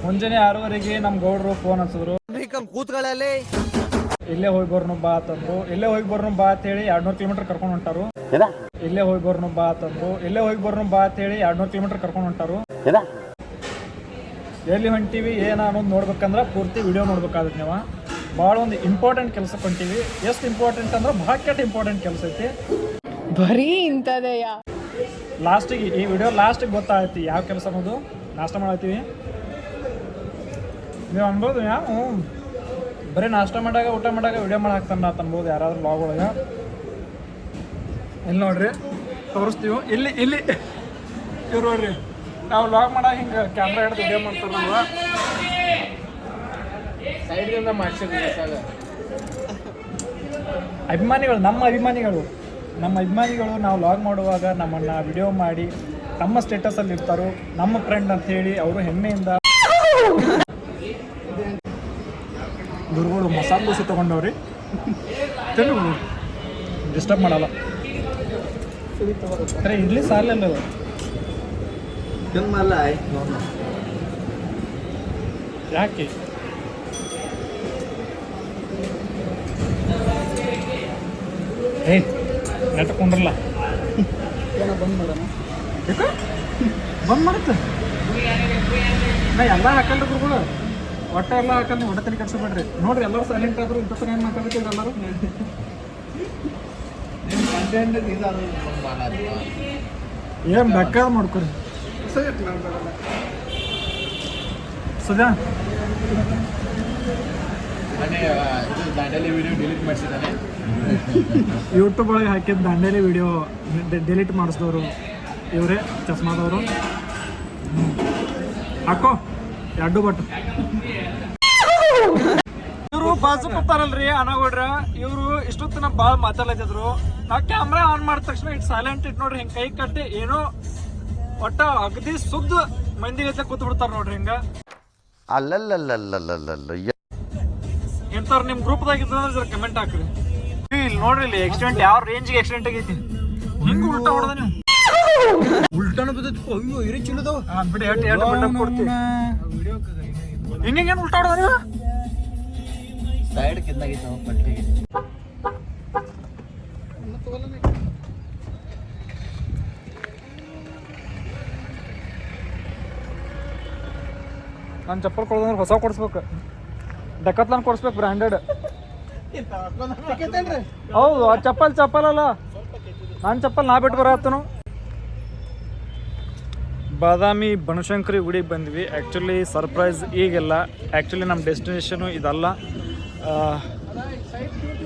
ಮುಂಜಾನೆ 6:30 ನಮ್ಮ ಗೌಡ್ರು ಫೋನ್ ಹಚ್ಚಿದ್ರು, ಕೂತ್ಗಳಲ್ಲಿ ಇಲ್ಲೇ ಹೋಗಿ ಬರ್ನು ಬಾ ಅಂತಂದ್ರು. ಇಲ್ಲೇ ಹೋಗಿ ಬರ್ನು ಬಾ ಅಂತ ಹೇಳಿ 200 ಕಿಲೋಮೀಟರ್ ಕರ್ಕೊಂಡು ಹೊಂಟಾರು. ಇಲ್ಲೇ ಹೋಗಿ ಬರ್ನು ಬಾ ಅಂತಂದ್ರು. ಇಲ್ಲೇ ಹೋಗಿ ಬರ್ನು ಬಾ ಅಂತ ಹೇಳಿ 200 ಕಿಲೋಮೀಟರ್ ಕರ್ಕೊಂಡು ಹೊಂಟಾರು. ಎಲ್ಲಿ ಹೊಂಟೀವಿ ಏನು ಅನ್ನೋದು ನೋಡ್ಬೇಕಂದ್ರೆ ಪೂರ್ತಿ ವಿಡಿಯೋ ನೋಡ್ಬೇಕಾಗುತ್ತೆ. ನೀವು ಭಾಳ ಒಂದು ಇಂಪಾರ್ಟೆಂಟ್ ಕೆಲಸಕ್ಕೆ ಹೊಂಟೀವಿ. ಎಷ್ಟು ಇಂಪಾರ್ಟೆಂಟ್ ಅಂದ್ರೆ ಭಾಳ ಕೆಟ್ಟ ಇಂಪಾರ್ಟೆಂಟ್ ಕೆಲಸ ಐತಿ. ಬರೀ ಇಂಥದೆಯ ಲಾಸ್ಟಿಗೆ ಈ ವಿಡಿಯೋ ಲಾಸ್ಟಿಗೆ ಗೊತ್ತಾಗೈತಿ ಯಾವ ಕೆಲಸ ಅನ್ನೋದು. ನಾಷ್ಟ ಮಾಡತ್ತೀವಿ. ನೀವು ಅನ್ಬೋದು ಯಾವ ಬರೀ ನಾಷ್ಟ ಮಾಡಾಗ ಊಟ ಮಾಡಾಗ ವಿಡಿಯೋ ಮಾಡಿ ಹಾಕ್ತಾನ ಅಂತ ಅನ್ಬೋದು ಯಾರಾದ್ರೂ ವ್ಲಾಗ್ ಒಳಗೆ. ಇಲ್ಲಿ ನೋಡ್ರಿ ತೋರಿಸ್ತೀವಿ. ಇಲ್ಲಿ ಇಲ್ಲಿ ಇವ್ರು ನೋಡ್ರಿ, ನಾವು ವ್ಲಾಗ್ ಮಾಡಾಗ ಹಿಂಗೆ ಕ್ಯಾಮ್ರಾ ಹಿಡಿದು ವಿಡಿಯೋ ಮಾಡ್ತಾರೆ. ನಾವು ಸೈಡ್ದಿಂದ ಮಾಡ್ಸಿದ್ವಿ. ಅಭಿಮಾನಿಗಳು, ನಮ್ಮ ಅಭಿಮಾನಿಗಳು ನಾವು ವ್ಲಾಗ್ ಮಾಡುವಾಗ ನಮ್ಮನ್ನು ವಿಡಿಯೋ ಮಾಡಿ ನಮ್ಮ ಸ್ಟೇಟಸಲ್ಲಿ ಇರ್ತಾರೋ. ನಮ್ಮ ಫ್ರೆಂಡ್ ಅಂತ ಹೇಳಿ ಅವರು ಹೆಮ್ಮೆಯಿಂದ ಗುರುಗಳು ಮಸಾಲೆ ದೋಸೆ ತೊಗೊಂಡವ್ರಿ. ತಿನ್ನು, ಡಿಸ್ಟರ್ಬ್ ಮಾಡಲ್ಲ. ಅರೆ ಇಡ್ಲಿ ಸಾಲಲ್ಲ ಯಾಕೆ ನೆಟ್ಕೊಂಡ್ರಲ್ಲ ಬಂದ್ ಮಾಡೋಣ. ಬಂದ್ ಮಾಡುತ್ತೆ ನಾ ಎಲ್ಲ ಹಾಕಲ್ರಿ ಗುರುಗಳು, ಒಟ್ಟ ಎಲ್ಲ ಹಾಕಲ್. ನೀವು ಹೊಟ್ಟೆ ತಲೆ ಕಟ್ಸಬೇಡ್ರಿ. ನೋಡ್ರಿ ಎಲ್ಲರೂ ಸೈಲೆಂಟ್ ಆದ್ರು. ಇಂಥ ಏನು ಮಾತಾಡ್ತೀವಿ ಎಲ್ಲರೂ. ಏನು ಬೇಕಾದ ಮಾಡ್ಕೊರಿ. ಸುಧಾ ದಾಂಡೇಲಿ ವಿಡಿಯೋ ಡಿಲೀಟ್ ಮಾಡಿಸಿದ್ದಾನೆ. ಯೂಟ್ಯೂಬ್ ಒಳಗೆ ಹಾಕಿದ್ದು ದಾಂಡೇಲಿ ವಿಡಿಯೋ ಡಿಲೀಟ್ ಮಾಡಿಸಿದವರು ಇವರೇ, ಚಸ್ಮಾದವರು. ಹಾಕೋ ಎರಡು ಬಟ್. ಇವರು ಬಾಜು ಕೂತಾರಲ್ರಿ ಅನಗೌಡ್ರ, ಇವರು ಇಷ್ಟೊತ್ತಿನ ಭಾಳ ಮಾತಾಡ್ತಿದ್ರು. ನಾವು ಕ್ಯಾಮ್ರಾ ಆನ್ ಮಾಡಿದ ತಕ್ಷಣ ಇಟ್ಟು ಸೈಲೆಂಟ್ ಇಟ್ಟು ನೋಡ್ರಿ, ಹಿಂಗೆ ಕೈ ಕಟ್ಟಿ ಏನೋ ಒಟ್ಟ ಅಗದಿ ಸುದ್ದ ಮಂದಿ ಗತೆ ಕೂತ್ ಬಿಡ್ತಾರ ನೋಡ್ರಿ. ಹಿಂಗ ಎಂತವ್ರು ನಿಮ್ಮ ಗ್ರೂಪ್ದಾಗ ಇದ್ರೆ ಜರ ಕಮೆಂಟ್ ಹಾಕ್ರಿ. ಇಲ್ಲಿ ನೋಡ್ರಿ, ಇಲ್ಲಿ ಆಕ್ಸಿಡೆಂಟ್ ಯಾವ ರೇಂಜ್ಗೆ ಆಕ್ಸಿಡೆಂಟ್ ಆಗೈತಿ. ಹಿಂಗ ಉಲ್ಟಾ ಹೊಡೆದ ನೀವು ಉಲ್ಟಾನ ಬದತ್ತು. ಅಯ್ಯೋ ಇರಿ ಚಿಲ್ಲದವ ಬಿಡಿ. ಕೊಡ್ತೀವಿ ಹಿಂಗೇನು ಉಲ್ಟಾ ಹೊಡೆದ ನೀವು. ಸೈಡ್ ಕಿಂದಾಗಿತ್ತು ಪಟ್ಟಿಗೆ. ನಾನು ಚಪ್ಪಲ್ ಕೊಡೋದಂದ್ರೆ ಹೊಸ ಕೊಡಿಸ್ಬೇಕು. ಡೆಕತ್ಲಾನ್ ಕೊಡಿಸ್ಬೇಕು, ಬ್ರ್ಯಾಂಡೆಡ್. ಹೌದು, ಆ ಚಪ್ಪಲ್ ಅಲ್ಲ, ನನ್ನ ಚಪ್ಪಲ್ ನಾ ಬಿಟ್ಟು ಬರತ್ತನು. ಬಾದಾಮಿ ಬನಶಂಕರಿ ಗುಡಿಗೆ ಬಂದ್ವಿ. ಆ್ಯಕ್ಚುಲಿ ಸರ್ಪ್ರೈಸ್ ಈಗೆಲ್ಲ. ಆ್ಯಕ್ಚುಲಿ ನಮ್ಮ ಡೆಸ್ಟಿನೇಷನು ಇದಲ್ಲ,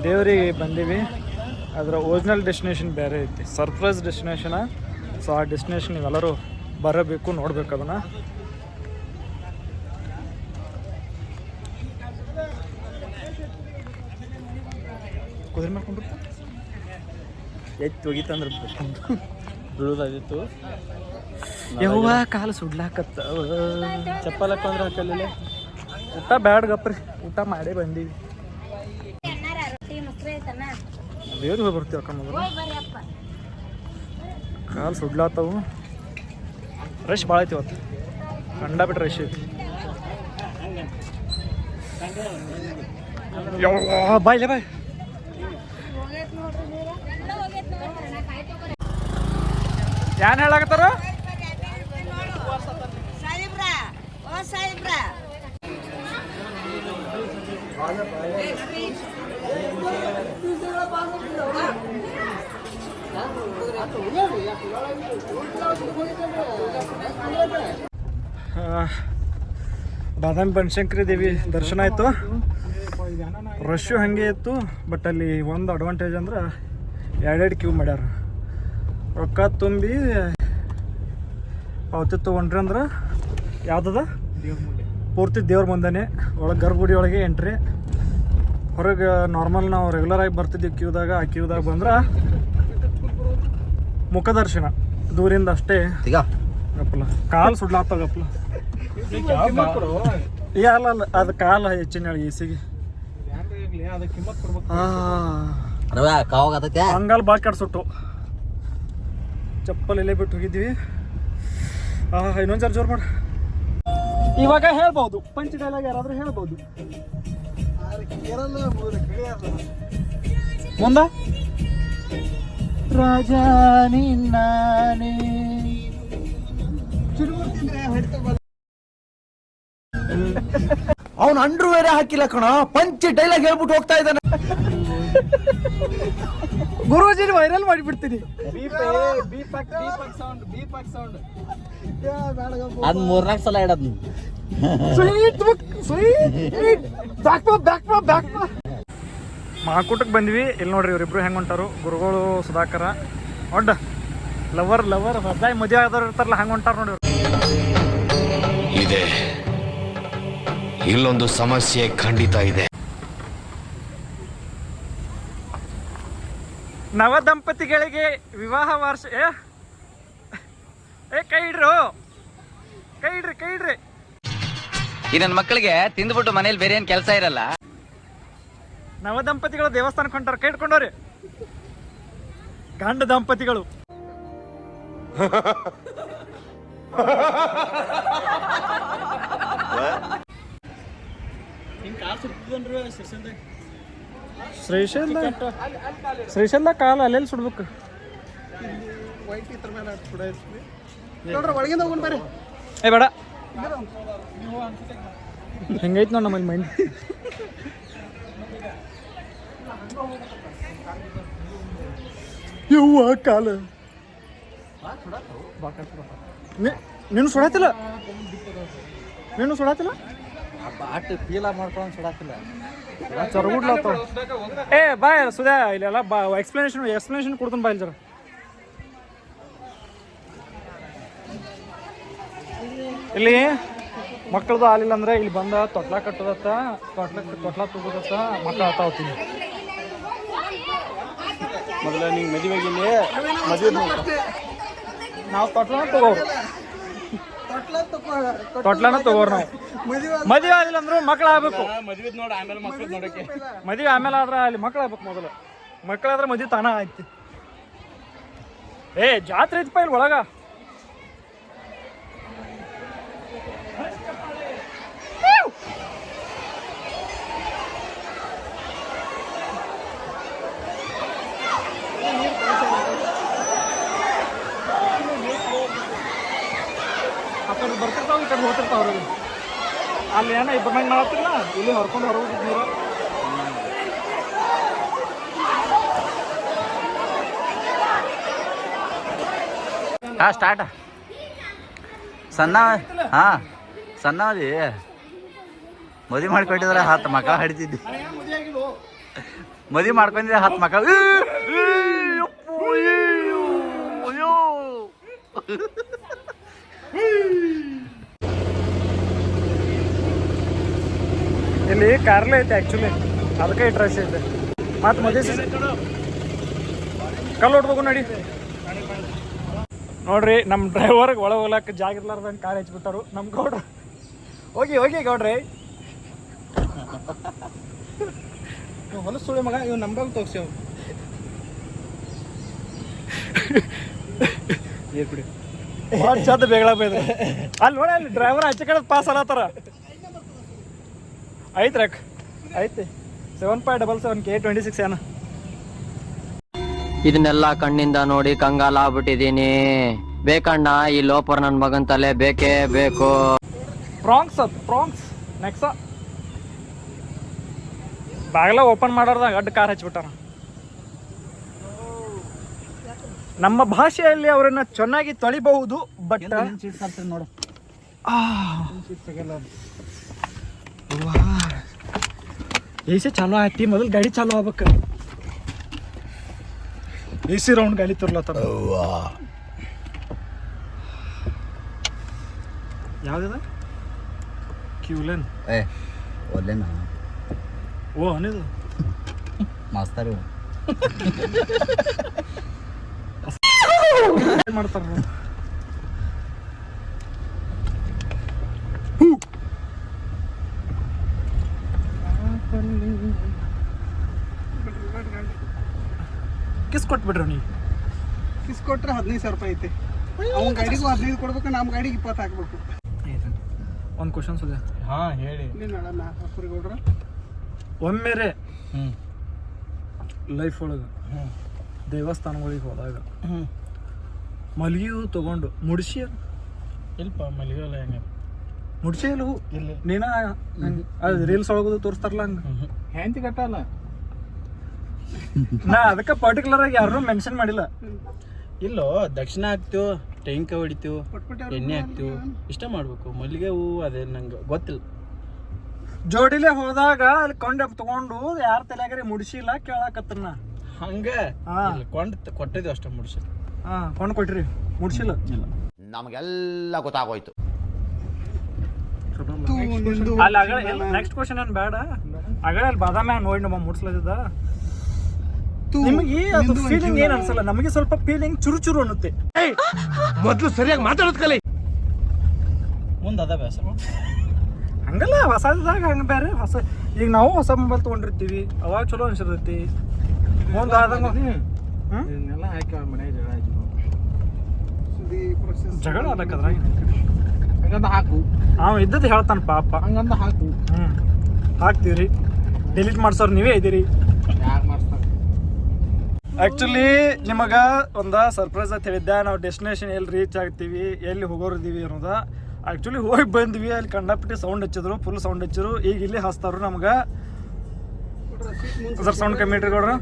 ದೇವರಿಗೆ ಬಂದೀವಿ. ಅದರ ಒರಿಜಿನಲ್ ಡೆಸ್ಟಿನೇಷನ್ ಬೇರೆ ಐತಿ, ಸರ್ಪ್ರೈಸ್ ಡೆಸ್ಟಿನೇಷನ. ಸೊ ಆ ಡೆಸ್ಟಿನೇಷನ್ ನೀವೆಲ್ಲರೂ ಬರಬೇಕು, ನೋಡ್ಬೇಕು ಅದನ್ನು. ಕುದುರೆ ಮಾಡ್ಕೊಂಡ್ಬಿಡ್ತು ಎತ್ತು ಒಗಿತಂದ್ರೆ ಬೀಳೋದಾಗಿತ್ತು. ಯವ್ವ ಕಾಲು ಸುಡ್ಲಾಕತ್ತ. ಚಪ್ಪಲ್ ಹಾಕೊಂಡ್ರೆ ಹಾಕಲಿಲ್ಲ. ಊಟ ಬ್ಯಾಡ್ ಗಪ್ರಿ, ಊಟ ಮಾಡೇ ಬಂದೀವಿ. ದೇವ್ರಿಗೆ ಹೋಗಿ ಬರ್ತೀವಿ ಅಕ್ಕಂದ್ರೆ. ಕಾಲು ಸುಡ್ಲಾತವು. ರಶ್ ಭಾಳ ಐತಿ ಇವತ್ತು, ಕಂಡ ಬಿಟ್ರೆ ರಶ್ ಐತಿ. ಯವ್ವ ಬಾಯ್ಲೆ ಬಾಯ್. ಏನ್ ಹೇಳಾಕತ್ತಾರ? ಬಾದಾಮಿ ಬನಶಂಕರಿ ದೇವಿ ದರ್ಶನ ಆಯಿತು. ರಶ್ಶು ಹಾಗೆ ಇತ್ತು. ಬಟ್ ಅಲ್ಲಿ ಒಂದು ಅಡ್ವಾಂಟೇಜ್ ಅಂದ್ರೆ 2 ಕ್ಯೂ ಮಾಡ್ಯಾರ. ರೊಕ್ಕ ತುಂಬಿ ಪಾವತಿ ತೊಗೊಂಡ್ರಿ ಅಂದ್ರೆ ಯಾವುದದ ಪೂರ್ತಿ ದೇವ್ರ ಮುಂದೆನೇ. ಒಳಗೆ ಗರ್ಭಗುಡಿ ಒಳಗೆ ಎಂಟ್ರಿ. ಹೊರಗೆ ನಾರ್ಮಲ್ ನಾವು ರೆಗ್ಯುಲರಾಗಿ ಬರ್ತಿದ್ವಿ ಕ್ಯೂದಾಗ. ಆ ಕ್ಯೂದಾಗ ಬಂದ್ರೆ ಮುಖದರ್ಶನ ದೂರಿಂದ ಅಷ್ಟೇ. ಗಪ್ಪಲ ಕಾಲು ಸುಡ್ಲಾಗ್ತಾವ ಗಪ್ಪಲ. ಅಲ್ಲ ಅದು ಕಾಲು ಹೆಚ್ಚಿನ ಈಸಿಗೆ ಹಂಗಲ್ ಭಾಳ ಕೆಡ್ಸುಟ್ಟು. ಚಪ್ಪಲ್ ಎಲ್ಲೇ ಬಿಟ್ಟು ಹೋಗಿದ್ವಿ. ಇನ್ನೊಂದು ಜೋರು ಮಾಡಿ. ಇವಾಗ ಹೇಳ್ಬೋದು ಪಂಚ್ ಡೈಲಾಗ್ ಯಾರಾದ್ರೂ ಹೇಳ್ಬೋದು ಮುಂದ ರಾಜ ನಿನ್ನಾನೆ ಅವನು ಅಂಡ್ರು ಬೇರೆ ಹಾಕಿಲ್ಲ ಕಣ ಪಂಚ್ ಡೈಲಾಗ್ ಹೇಳ್ಬಿಟ್ಟು ಹೋಗ್ತಾ ಇದ್ದಾನೆ. ಗುರುಜಿನ ವೈರಲ್ ಮಾಡಿಬಿಡ್ತೀನಿ. ಅದ್ 4-4 ಸಲ ಇಡದ್ ಮಹಾಕೂಟಕ್ಕೆ ಬಂದ್ವಿ. ಇಲ್ಲಿ ನೋಡ್ರಿ ಇವ್ರಿಬ್ರು ಹೆಂಗ್ ಹೊಂಟಾರು, ಗುರುಗಳು ಸುಧಾಕರ ಒಡ್ಡ ಲವರ್ ಹೊಸದಾಗಿ ಮದುವೆ ಆದವ್ರು ಇರ್ತಾರಲ್ಲ ಹಂಗ ಹೊಂಟಾರ ನೋಡಿ. ಇದೆ ಇಲ್ಲೊಂದು ಸಮಸ್ಯೆ ಖಂಡಿತ ಇದೆ. ನವ ದಂಪತಿಗಳಿಗೆ ವಿವಾಹ ವಾರ್ಷ ಕೈ ಇಡ್ರು ಕೈ ಇಡ್ರಿ ಈ ನನ್ನ ಮಕ್ಕಳಿಗೆ ತಿಂದ್ಬಿಟ್ಟು ಮನೇಲಿ ಬೇರೆ ಏನ್ ಕೆಲಸ ಇರಲ್ಲ. ನವ ದಂಪತಿಗಳು ದೇವಸ್ಥಾನಕ್ಕೆ ಹೊಂಟಾರ, ಕೈ ಇಟ್ಕೊಂಡವ್ರಿ. ಗಂಡ ದಂಪತಿಗಳು ಶ್ರೀಶೈಲ ಕಾಲ ಅಲ್ಲೆಲ್ಲಿ ಸುಡ್ಬೇಕು. ಏ ಬೇಡ ಹೆಂಗೈತ್ ನೋಡ್ ನಮ್ಮಲ್ಲಿ ಮೈಂಡ್. ಯವ್ವ ಕಾಲ ನೀನು ಸುಡಾತಿಲ್ಲ ಫೀಲ್ ಮಾಡ್ಕೊಂಡು ಸುಡಾತಿಲ್ಲ. ಏ ಬಾಯ್ ಸುಧಾ ಇಲ್ಲೆಲ್ಲ ಬಾ ಎಕ್ಸ್ಪ್ಲನೇಷನ್ ಕೊಡ್ತಾನೆ ಬಾಯ್ ಜರ. ಇಲ್ಲಿ ಮಕ್ಕಳದು ಹಾಲಿಲ್ಲ ಅಂದ್ರೆ ಇಲ್ಲಿ ಬಂದ ತೊಟ್ಲ ಕಟ್ಟೋದತ್ತ, ತೊಟ್ಲ ತಗೋದತ್ತ, ಮಕ್ಕಳು ಆತ ಹೋಗ್ತೀನಿ. ಮೊದಲ ನೀವು ಮದುವೆ ನಾವು ತೊಟ್ಲನ ತಗೋರ್ ನಾವು. ಮದುವೆ ಆಗಿಲ್ಲ ಅಂದ್ರು ಮಕ್ಳು ಆಗ್ಬೇಕು. ಮದುವೆ ಆಮೇಲೆ ಆದ್ರೆ ಅಲ್ಲಿ ಮಕ್ಳು ಆಗ್ಬೇಕು. ಮೊದಲು ಮಕ್ಕಳಾದ್ರೆ ಮದುವೆ ತಾನ ಆಯ್ತು. ಏ ಜಾತ್ರೆ ಐತಪ್ಪ ಇಲ್ಲಿ ಒಳಗ. ಬರ್ತಿರ್ತಾವ ಈ ಕಡೆ ಹೋಗ್ತಿರ್ತಾವ ಅವ್ರಿಗೆ. ಅಲ್ಲಿ ಏನೋ ಇಬ್ಬರ ಮಂದಿ ಮಾಡತ್ತಿಲ್ಲ, ಇಲ್ಲಿ ಹೊರ್ಕೊಂಡು ಹೊರಗೋಗಿ ನೀರು. ಹಾ ಸ್ಟಾರ್ಟ್ ಸಣ್ಣವದಿ ಮದುವೆ ಮಾಡ್ಕೊಂಡಿದ್ರೆ 10 ಮಕ್ಕಳು ಹಡಿತಿದ್ದಿ. ಮದುವೆ ಮಾಡ್ಕೊಂಡಿದ್ರೆ 10 ಮಕ್ಕಳು. ಇಲ್ಲಿ ಕಾರ್ಲೆ ಐತೆ ಆ್ಯಕ್ಚುಲಿ, ಅದಕ್ಕೆ ಈ ಡ್ರೆಸ್ ಐತೆ. ಮತ್ತು ಮದುವೆ ಕಲ್ಲು ಹೊಡ್ಬೇಕು ನೋಡಿ. ನೋಡ್ರಿ ನಮ್ಮ ಡ್ರೈವರ್ಗೆ ಒಳಗೆ ಹೋಗ್ಲಾಕ ಜಾಗ ಇರ್ಲಾರ್ದಂಗೆ ಕಾರ್ ಹಚ್ಬಿಟ್ಟಾರು ನಮ್ಮ ಗೌಡ್ರು. ಹೋಗಿ ಗೌಡ್ರಿ ಹೊಲಸು ಸುಳಿ ಮಗ ಇವ್ ನಂಬಲ್ ತೋರ್ಸ್ಯಾವ. ಬಿಡಿ ಚಂದ ಬೇಗಳ ಬೈದ್ರೆ ಅಲ್ಲಿ ನೋಡಿ, ಅಲ್ಲಿ ಡ್ರೈವರ್ ಆಚೆ ಕಡೆ ಪಾಸ್ ಅಲ್ಲತ್ತಾರ. ಐತೆ ರಕ್ ಐತೆ 7.77 K26 ಏನ. ಇದನ್ನೆಲ್ಲ ಕಣ್ಣಿಂದ ನೋಡಿ ಕಂಗಾಲಾಗ್ಬಿಟ್ಟಿದೀನಿ. ಬೇಕಣ್ಣ ಈ ಲೋಪರ್ ನನ್ ಮಗನ್ ತಲೆ ಬೇಕೇ ಬೇಕು. ಪ್ರಾಂಕ್ಸ್ ನೆಕ್ಸ ಬಾಗಿಲ ಓಪನ್ ಮಾಡೋರ್ದಾಗ ಅಡ್ಡ ಕಾರ್ ಹಚ್ಬಿಟ್ಟಾರ. ನಮ್ಮ ಭಾಷೆಯಲ್ಲಿ ಅವರನ್ನ ಚೆನ್ನಾಗಿ ತೊಳಿಬಹುದು, ಬಟ್ ನೋಡು ಎಸಿ ಚಾಲೂ ಆಯ್ತಿ. ಮೊದಲು ಗಾಡಿ ಚಾಲೂ ಆಗ್ಬೇಕು. ಎಸಿ ರೌಂಡ್ ಗಾಡಿ ತರ್ಲತ್ತಾರ. ಯಾವ್ದಿದೆ ಕ್ಯೂಲೆನ್? ಒಲ್ಲೆನಾ ಓ ಅನಿದು ಮಾಸ್ತರು ಮಾಡ್ತಾರ. ಕಿಸ್ ಕೊಟ್ಬಿಡ್ರಿ ನೀವು. ಕಿಸ್ ಕೊಟ್ರೆ 15,000 ರೂಪಾಯಿ ಐತೆ. ಅವ್ನ ಗಾಡಿಗೂ 15 ಕೊಡ್ಬೇಕು, ನಮ್ಮ ಗಾಡಿಗೆ 20 ಹಾಕ್ಬೇಕು. ಒಂದು ಕ್ವಶನ್ಸ್ ಇದೆ. ಹಾ ಹೇಳಿ. ಒಮ್ಮೆರೆ ಹ್ಞೂ ಲೈಫ್ ಒಳಗೆ ಹ್ಞೂ ದೇವಸ್ಥಾನಗಳಿಗೆ ಹೋದಾಗ ಹ್ಞೂ ಮಲ್ಗಿ ಹೂ ತೊಗೊಂಡು ಮುಡ್ಸಿ ಇಲ್ಪ ಮಲ್ಲಿಗೆಲ್ಲ ಹೆಂಗೆ ಮುಡ್ಸಿ ಇಲ್ಲ ಹೂ ಇಲ್ಲ ನೀನ ಅದು ರೀಲ್ಸ್ ಒಳಗದು ತೋರಿಸ್ತಾರಲ್ಲ ಹಂಗೆ ಹೆಂತಿ ಕಟ್ಟಲ್ಲ. ನಾ ಅದಕ್ಕೆ ಪರ್ಟಿಕ್ಯುಲರ್ ಆಗಿ ಯಾರು ಮೆನ್ಷನ್ ಮಾಡಿಲ್ಲ. ಇಲ್ಲೋ ದಕ್ಷಿಣ ಹಾಕ್ತೀವಿ, ಟೆಂಕ ಹೊಡಿತೀವಿ, ಎಣ್ಣೆ ಹಾಕ್ತೀವಿ, ಇಷ್ಟ ಮಾಡ್ಬೇಕು. ಮಲ್ಲಿಗೆ ಹೂ ಅದೇ ನಂಗೆ ಗೊತ್ತಿಲ್ಲ. ಜೋಡಿಲೆ ಹೋದಾಗ ಅಲ್ಲಿ ಕೊಂಡ ತಗೊಂಡು ಯಾರ ತಲೆಯಾಗ್ರಿ ಮುಡ್ಸಿಲ್ಲ ಕೇಳಾಕತ್ತನ. ಹಂಗೆ ಹಾ. ಕೊಟ್ಟಿದ್ವಿ ಅಷ್ಟೇ ಮುಡ್ಸಿ. ಹಾ ಕೊಂಡು ಕೊಟ್ರಿ ಮುಡ್ಸಿಲ್ಲ. ಇಲ್ಲ ನಮಗೆಲ್ಲ ಗೊತ್ತಾಗೋಯ್ತು. ಅಲ್ಲಿ ನೆಕ್ಸ್ಟ್ ಕ್ವಶನ್ ಏನ್ ಬೇಡ. ಆಗಲೇ ಅಲ್ಲಿ ಬಾದಾಮಿ ನೋಡಿ ನಮ್ಮ ಮುಡ್ಸ್ಲದ. ನಿಮಗೆ ಅದು ಫೀಲಿಂಗ್ ಏನ್ ಅನ್ಸಲ್ಲ, ನಮಗೆ ಸ್ವಲ್ಪ ಫೀಲಿಂಗ್ ಚುರು ಚುರು ಅನ್ನುತ್ತೆ. ಮೊದಲು ಸರಿಯಾಗಿ ಮಾತಾಡೋದ್ ಕಲಿ. ಮುಂದೆ ಅದ ಬೇಸರ. ಹಂಗಲ್ಲ ಹೊಸದಾಗ ಹಂಗ ಬೇರೆ ಹೊಸ. ಈಗ ನಾವು ಹೊಸ ಮೊಬೈಲ್ ತಗೊಂಡಿರ್ತೀವಿ, ಅವಾಗ ಚಲೋ ಅನ್ಸಿರ್ತೈತಿ. ಮುಂದಾದಂಗ ಇದನ್ನೆಲ್ಲ ಹಾಕಿ ಮನೆಗೆ ಜಗಳ ಆಯ್ತು. ಜಗಳ ಆಗ್ಬೇಕದ್ರಾಗ ಹಂಗಂದ ಹಾಕು, ಅವ ಇದ್ದದ್ದು ಹೇಳ್ತಾನ ಪಾಪ. ಹಂಗಂದ ಹಾಕು. ಹಾಕ್ತೀವ್ರಿ, ಡಿಲೀಟ್ ಮಾಡ್ಸೋರು ನೀವೇ ಇದ್ದೀರಿ. ಯಾರು ಮಾಡಿಸ್ತಾರೆ? ಆ್ಯಕ್ಚುಲಿ ನಿಮಗೆ ಒಂದು ಸರ್ಪ್ರೈಸ್ ಅಂತ ಹೇಳಿದ್ದೆ. ನಾವು ಡೆಸ್ಟಿನೇಷನ್ ಎಲ್ಲಿ ರೀಚ್ ಆಗ್ತೀವಿ, ಎಲ್ಲಿ ಹೋಗೋರಿದ್ದೀವಿ ಅನ್ನೋದು. ಆ್ಯಕ್ಚುಲಿ ಹೋಗಿ ಬಂದ್ವಿ, ಅಲ್ಲಿ ಕಂಡಾಪಟ್ಟಿ ಸೌಂಡ್ ಹಚ್ಚಿದ್ರು, ಫುಲ್ ಸೌಂಡ್ ಹಚ್ಚಿದ್ರು. ಈಗ ಇಲ್ಲಿ ಹಚ್ತಾರು ನಮ್ಗೆ. ಸರ್ ಸೌಂಡ್ ಕಮ್ಮಿ ಇಟ್ರಿ ಗೌಡ್ರ,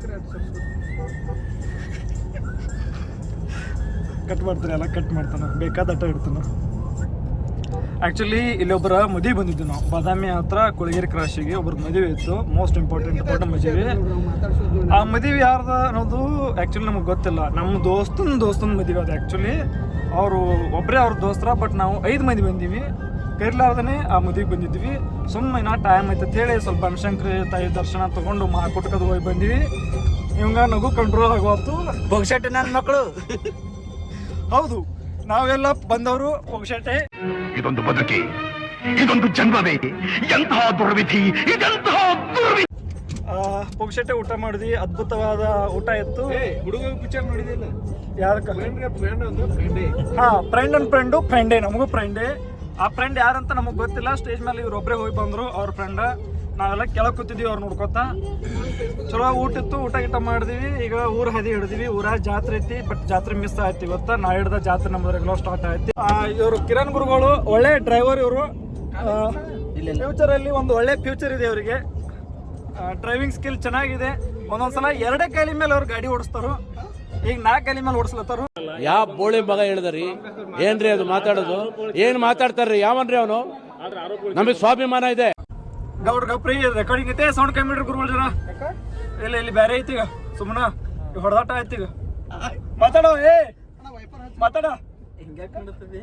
ಕಟ್ ಮಾಡ್ತಾರೆ, ಎಲ್ಲ ಕಟ್ ಮಾಡ್ತಾನೆ, ಬೇಕಾದಟ್ಟ ಇಡ್ತಾನೆ. ಆ್ಯಕ್ಚುಲಿ ಇಲ್ಲೊಬ್ಬರ ಮದುವೆ ಬಂದಿದ್ದು ನಾವು ಬಾದಾಮಿ ಹತ್ರ ಕೊಳಗೇರಿ ಕ್ರಾಶಿಗೆ. ಒಬ್ರ ಮದುವೆ ಇತ್ತು, ಮೋಸ್ಟ್ ಇಂಪಾರ್ಟೆಂಟ್ ಮದುವೆ. ಆ ಮದುವೆ ಯಾರ್ದ ಅನ್ನೋದು ಆ್ಯಕ್ಚುಲಿ ನಮಗೆ ಗೊತ್ತಿಲ್ಲ. ನಮ್ಮ ದೋಸ್ತನ ಮದುವೆ ಅದು. ಆ್ಯಕ್ಚುಲಿ ಅವರು ಒಬ್ಬರೇ ಅವ್ರ ದೋಸ್ತರ, ಬಟ್ ನಾವು 5 ಮಂದಿ ಬಂದೀವಿ. ಕರಿಲಾರ್ದೇ ಆ ಮದುವೆಗೆ ಬಂದಿದ್ವಿ. ಸುಮ್ಮನೆ ಟೈಮ್ ಐತೆ ಹೇಳಿ ಸ್ವಲ್ಪ ಬನಶಂಕರಿ ತಾಯಿ ದರ್ಶನ ತೊಗೊಂಡು ಕುಟ್ಕದು ಹೋಗಿ ಬಂದೀವಿ. ಇವಂಗ ನಗು ಕಂಟ್ರೋಲ್ ಆಗೋತು. ಪೊಗಶೆಟ್ಟಿ ನನ್ನ ಮಕ್ಕಳು. ಹೌದು, ನಾವೆಲ್ಲ ಬಂದವರು ಪೊಗಶೆಟ್ಟೆ. ಇದೊಂದು ಬದುಕಿ, ಇದೊಂದು ಜನ್ಮವೇ, ಎಂತಹ ದುರ್ವಿಧಿ, ಇದೆಂತಹ ದುರ್ವಿಧಿ. ಪೊಗಶೆಟ್ಟೆ ಊಟ ಮಾಡಿದ್ವಿ. ಅದ್ಭುತವಾದ ಊಟ ಇತ್ತು. ಹುಡುಗ ಪಿಕ್ಚರ್ ನೋಡಿದಿಲ್ಲ? ಯಾರಕ್ಕ? ಹಾ, ಫ್ರೆಂಡ್ ಅಂಡ್ ಫ್ರೆಂಡೇ, ನಮಗೂ ಫ್ರೆಂಡೇ. ಆ ಫ್ರೆಂಡ್ ಯಾರಂತ ನಮಗೆ ಗೊತ್ತಿಲ್ಲ. ಸ್ಟೇಜ್ ಮೇಲೆ ಇವ್ರು ಒಬ್ಬರೇ ಹೋಗಿ ಬಂದರು, ಅವ್ರ ಫ್ರೆಂಡ್. ನಾವೆಲ್ಲ ಕೆಳಗೆ ಕೂತಿದ್ವಿ ಅವ್ರು ನೋಡ್ಕೊತ. ಚಲೋ ಊಟ ಇತ್ತು, ಊಟ ಗಿಟ ಮಾಡಿದ್ವಿ. ಈಗ ಊರ ಹದಿ ಹಿಡಿದ್ವಿ. ಊರಾಗ ಜಾತ್ರೆ ಐತಿ, ಬಟ್ ಜಾತ್ರೆ ಮಿಸ್ ಆಯ್ತು ಇವತ್ತು. ನಾಳಿಡ್ದ ಜಾತ್ರೆ ನಮ್ದು ರೆಗ್ಯುಲರ್ ಸ್ಟಾರ್ಟ್ ಆಯ್ತು. ಇವರು ಕಿರಣ್ ಗುರುಗಳು ಒಳ್ಳೆ ಡ್ರೈವರ್. ಇವರು ಫ್ಯೂಚರಲ್ಲಿ ಒಂದು ಒಳ್ಳೆ ಫ್ಯೂಚರ್ ಇದೆ ಅವರಿಗೆ. ಡ್ರೈವಿಂಗ್ ಸ್ಕಿಲ್ ಚೆನ್ನಾಗಿದೆ. ಒಂದೊಂದ್ಸಲ 2 ಕೈಲಿ ಮೇಲೆ ಅವ್ರು ಗಾಡಿ ಓಡಿಸ್ತಾರು. ಈಗ 4 ಕೈಲಿ ಮೇಲೆ ಓಡಿಸ್ಲತ್ತಾರು. ಯಾವ ಬೋಳಿ ಮಗ ಹೇಳಿದ್ರಿ? ಏನ್ರಿ ಅದು ಮಾತಾಡೋದು? ಏನ್ ಮಾತಾಡ್ತಾರ್ರಿ? ಯಾವನ್ರಿ ಅವನು? ನಮಗೆ ಸ್ವಾಭಿಮಾನ ಇದೆ. ಗೌಡ್ರ ಗಪ್ರಿ ರೆಕಾರ್ಡಿಂಗ್ ಐತೆ. ಸೌಂಡ್ ಕಮ್ಮಿ ಇಡ್ರಿ ಗುರುಗಳು ಜನ. ಇಲ್ಲ ಇಲ್ಲಿ ಬೇರೆ ಐತಿ. ಈಗ ಸುಮ್ಮನ ಹೊಡೆದಾಟ ಆಯ್ತು. ಈಗ ಮಾತಾಡೋ, ಮಾತಾಡ. ಹಿಂಗೆ ಕಾಣುತ್ತದೆ.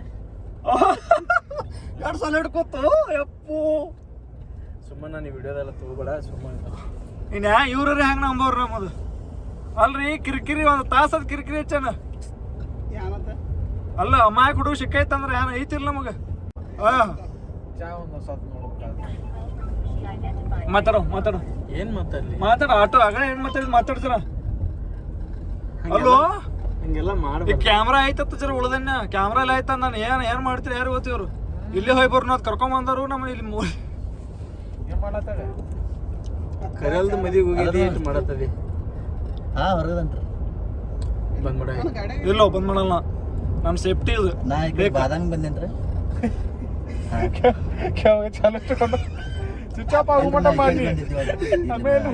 2 ಸಲ ಹಿಡ್ಕೊತು ಯಪ್ಪು. ಸುಮ್ಮನೆ ನೀವು ವಿಡಿಯೋದೆಲ್ಲ ತಗೋಬೇಡ. ಸುಮ್ಮನೆ ಇನ್ಯಾ ಇವ್ರೇ ಹೆಂಗೆ ನಂಬೋರು ನಮ್ಮದು ಅಲ್ರಿ. ಕಿರಿಕಿರಿ ಒಂದು ತಾಸದ ಕಿರಿಕಿರಿ ಹೆಚ್ಚನ. ಅಲ್ಲ ಅಮ್ಮಾಯ ಹುಡುಗ ಸಿಕ್ಕೈತಂದ್ರೆ ಏನ್ ಐತಿಲ್ಲ ನಮಗೆ. ಚಾ ಒಂದು ಹೊಸದು ನೋಡ್ಬೇಕಾದ್ರೆ ಮಾತಾಡೋ ಏನು ಮಾತಾಡಲಿ? ಮಾತಾಡ. ಆಟೋ ಆಗಲೇ ಏನು ಮಾತಾಡ್ತಾರ. ಅಲ್ಲೋ ಹಿಂಗೆಲ್ಲ ಈ ಮಾಡ್ಬೇಕು. ಕ್ಯಾಮ್ರಾ ಆಯ್ತತ್ತ ಜರ ಉಳ್ದನ್ನ. ಕ್ಯಾಮ್ರಾ ಎಲ್ಲ ಆಯ್ತ. ನಾನು ಏನ್ ಮಾಡ್ತೀರಿ ಯಾರು ಗೊತ್ತಿವ್ರು. ಇಲ್ಲೇ ಹೋಗಿ ಬರ್ನ ಅದು ಕರ್ಕೊಂಬಂದರು ನಮ್ಮ ಇಲ್ಲಿ ಏನು ಮಾಡತ್ತವೆ? ಕರೆಯಲ್ದು ಮದಿಗೆ ಹೋಗಿದ್ದಿ ಇಟ್ಟು ಮಾಡತ್ತದಿ. ಬಂದ್ ಮಾಡ. ಇಲ್ಲ ಬಂದ್ ಮಾಡಲ್ಲ. ನಮ್ಮ ಸೇಫ್ಟಿ ಇದು. ಬಾದಾಮಿ ಬಂದೇನ್ರಿ. ಚಾಲು ಸ್ವಿಚ್ ಆಫ್ ಆಗೋ ಮಟ್ಟ ಮಾಡಿ ಆಮೇಲೆ